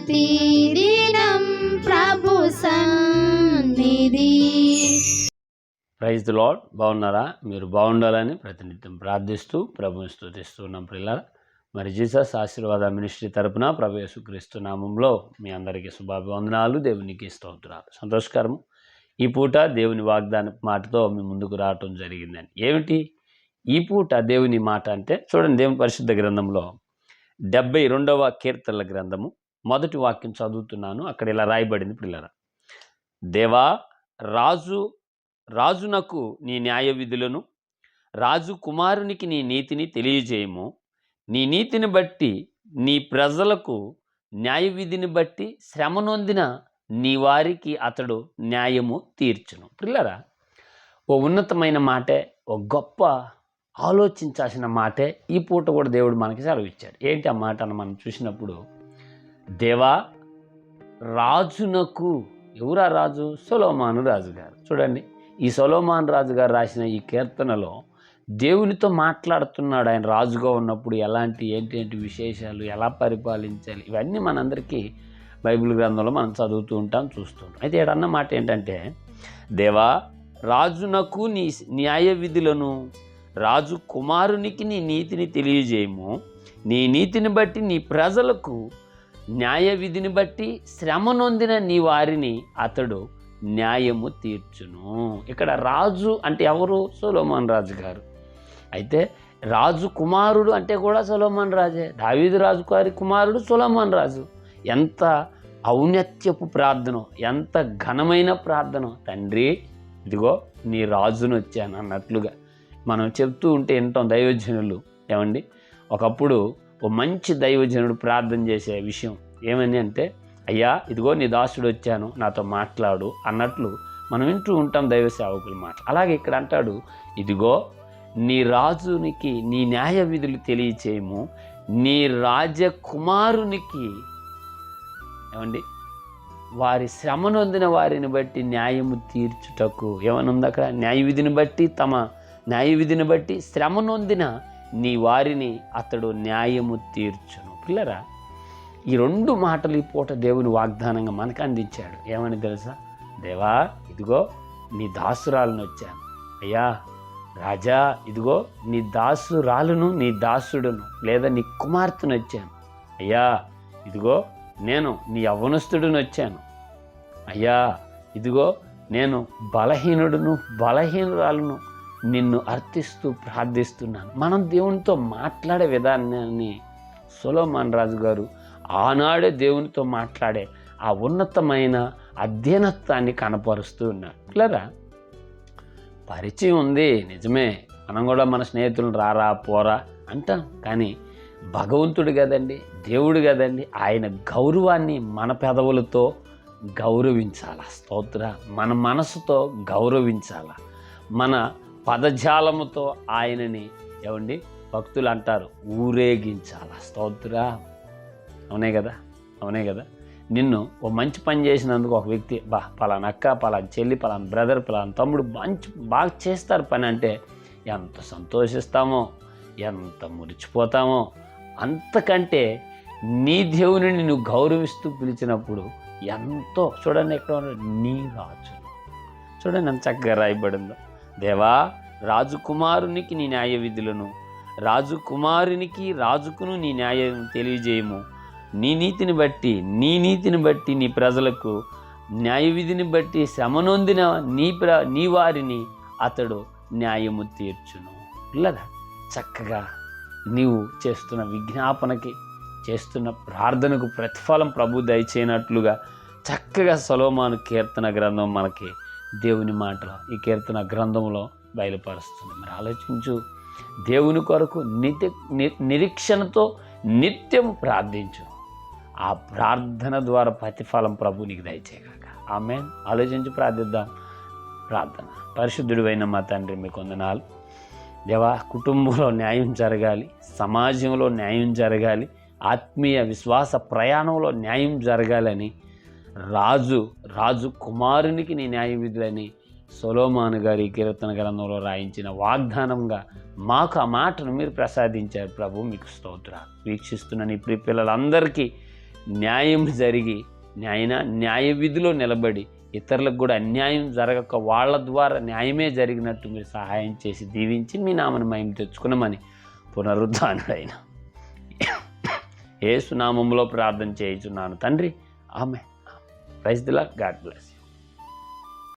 ప్రతిదినం ప్రభు సన్నిధి. Praise the Lord. బాగున్నారా? మీరు బాగుండాలని ప్రతినిత్యం ప్రార్థిస్తూ ప్రభుని స్తుతిస్తూ ఉన్నాం పిల్లల. మరి జీసస్ ఆశీర్వాద మినిస్ట్రీ తరపున ప్రభు యేసుక్రీస్తు నామంలో మీ అందరికీ శుభాభివందనాలు, దేవునికి స్తోత్రాలు. సంతోషకరం. ఈ పూట దేవుని వాగ్దాన మాటతో మీ ముందుకు రావటం జరిగిందని. ఏమిటి ఈ పూట దేవుని మాట అంటే? చూడండి, దేవుని పరిశుద్ధ గ్రంథంలో 72వ కీర్తనల గ్రంథము మొదటి వాక్యం చదువుతున్నాను. అక్కడ ఇలా రాయబడింది పిల్లరా. దేవా, రాజునకు నీ న్యాయ విధులను, రాజు కుమారునికి నీ నీతిని తెలియజేయము. నీ నీతిని బట్టి నీ ప్రజలకు, న్యాయ విధిని బట్టి శ్రమ నొందిన నీ వారికి అతడు న్యాయము తీర్చును. పిల్లరా, ఓ ఉన్నతమైన మాటే, ఓ గొప్ప ఆలోచించాల్సిన మాటే ఈ పూట కూడా దేవుడు మనకి సెలవిచ్చాడు. ఏంటి ఆ మాట అని మనం చూసినప్పుడు, దేవా రాజునకు, ఎవరా రాజు? సొలొమోను రాజు గారు. చూడండి, ఈ సొలొమోను రాజు గారు రాసిన ఈ కీర్తనలో దేవునితో మాట్లాడుతున్నాడు. ఆయన రాజుగా ఉన్నప్పుడు ఏంటి విశేషాలు, ఎలా పరిపాలించాలి, ఇవన్నీ మనందరికీ బైబిల్ గ్రంథంలో మనం చదువుతూ ఉంటాం, చూస్తూ ఉంటాం. అయితే ఏడన్న మాట ఏంటంటే, దేవా రాజునకు నీ న్యాయ విధులను, రాజు కుమారునికి నీ నీతిని తెలియజేయము. నీ నీతిని బట్టి నీ ప్రజలకు, న్యాయ విధిని బట్టి శ్రమ నొందిన నీ వారిని అతడు న్యాయము తీర్చును. ఇక్కడ రాజు అంటే ఎవరు? సొలొమోను రాజు గారు. అయితే రాజు కుమారుడు అంటే కూడా సొలొమోను రాజే. దావీదు రాజు గారి కుమారుడు సొలొమోను రాజు. ఎంత ఔన్నత్యపు ప్రార్థన, ఎంత ఘనమైన ప్రార్థన. తండ్రి, ఇదిగో నీ రాజును వచ్చాను అన్నట్లుగా మనం చెప్తూ ఉంటే వింటాం దైవజనులు. ఏమండి, ఒకప్పుడు ఓ మంచి దైవజనుడు ప్రార్థన చేసే విషయం ఏమని అంటే, అయ్యా ఇదిగో నీ దాసుడు వచ్చాను, నాతో మాట్లాడు అన్నట్లు మనం వింటూ ఉంటాం దైవ సేవకుల మాట. అలాగే ఇక్కడ అంటాడు, ఇదిగో నీ రాజునికి నీ న్యాయ విధులు తెలియచేయము. నీ రాజకుమారునికి, ఏమండి, వారి శ్రమ నొందిన వారిని బట్టి న్యాయము తీర్చుటకు. ఏమనుంది అక్కడ? న్యాయ విధిని బట్టి శ్రమ నొందిన నీ వారిని అతడు న్యాయము తీర్చును. పిల్లరా, ఈ రెండు మాటలు ఈ పూట దేవుని వాగ్దానంగా మనకు అందించాడు. ఏమని తెలుసా? దేవా, ఇదిగో నీ దాసురాలను వచ్చాను. అయ్యా రాజా, ఇదిగో నీ దాసురాలను, నీ దాసుడును లేదా నీ కుమార్తెను వచ్చాను. అయ్యా ఇదిగో నేను నీ యవ్వనస్తుడును వచ్చాను. అయ్యా ఇదిగో నేను బలహీనురాలను నిన్ను అర్థిస్తూ ప్రార్థిస్తున్నాను. మనం దేవునితో మాట్లాడే విధానాన్ని సొలొమోను రాజు గారు ఆనాడే దేవునితో మాట్లాడే ఆ ఉన్నతమైన అధ్యయనత్వాన్ని కనపరుస్తూ ఉన్నారు. పిల్లరా, పరిచయం ఉంది నిజమే, మనం కూడా మన స్నేహితులను రారా పోరా అంటాం. కానీ భగవంతుడు కదండి, దేవుడు కదండి, ఆయన గౌరవాన్ని మన పెదవులతో గౌరవించాల. స్తోత్ర. మన మనసుతో గౌరవించాల, మన పదజాలముతో ఆయనని, ఏమండి, భక్తులు అంటారు, ఊరేగించాల. స్తోత్ర. అవునే కదా. నిన్ను ఓ మంచి పని చేసినందుకు ఒక వ్యక్తి, పలానా అక్క, పలానా చెల్లి, పలానా బ్రదర్, పలానా తమ్ముడు బాగా చేస్తారు పని అంటే ఎంత సంతోషిస్తామో, ఎంత మురిచిపోతామో. అంతకంటే నీ దేవుని నువ్వు గౌరవిస్తూ పిలిచినప్పుడు ఎంతో. చూడండి, ఎక్కడ నీ రాజు. చూడండి ఎంత చక్కగా రాయబడిందో. దేవా, రాజకుమారునికి నీ న్యాయ విధులను, రాజకుమారునికి రాజుకును నీ న్యాయం తెలియజేయము. నీ నీతిని బట్టి నీ ప్రజలకు, న్యాయ విధిని బట్టి శ్రమ నొందిన నీ వారిని అతడు న్యాయము తీర్చును. పిల్లరా, చక్కగా నీవు చేస్తున్న విజ్ఞాపనకి, చేస్తున్న ప్రార్థనకు ప్రతిఫలం ప్రభు దయచేయనట్లుగా చక్కగా సొలొమోను కీర్తన గ్రంథం మనకి దేవుని మాటలు ఈ కీర్తన గ్రంథంలో బయలుపరుస్తుంది. మరి ఆలోచించు, దేవుని కొరకు నిరీక్షణతో నిత్యము ప్రార్థించు. ఆ ప్రార్థన ద్వారా ప్రతిఫలం ప్రభు నీకు దయచేయగాక. ఆమేన్. ఆలోచించి ప్రార్థిద్దాం. ప్రార్థన. పరిశుద్ధుడైన మా తండ్రి, మీకు వందనాలు. దేవా, కుటుంబంలో న్యాయం జరగాలి, సమాజంలో న్యాయం జరగాలి, ఆత్మీయ విశ్వాస ప్రయాణంలో న్యాయం జరగాలని, రాజు కుమారునికి నీ న్యాయ విధులని సొలొమోను గారి కీర్తన గ్రంథంలో రాయించిన వాగ్దానంగా మాకు ఆ మాటను మీరు ప్రసాదించారు ప్రభు. మీకు స్తోత్రాలు. వీక్షిస్తున్న నీ ప్రియ పిల్లలందరికీ న్యాయం జరిగి న్యాయ విధిలో నిలబడి ఇతరులకు కూడా అన్యాయం జరగక వాళ్ళ ద్వారా న్యాయమే జరిగినట్టు మీరు సహాయం చేసి దీవించి మీ నామను మహిమ తెచ్చుకున్నామని పునరుద్ధానుడైన యేసు నామములో ప్రార్థన చేయుచున్నాను తండ్రి. Amen. Praise the Lord. God bless you.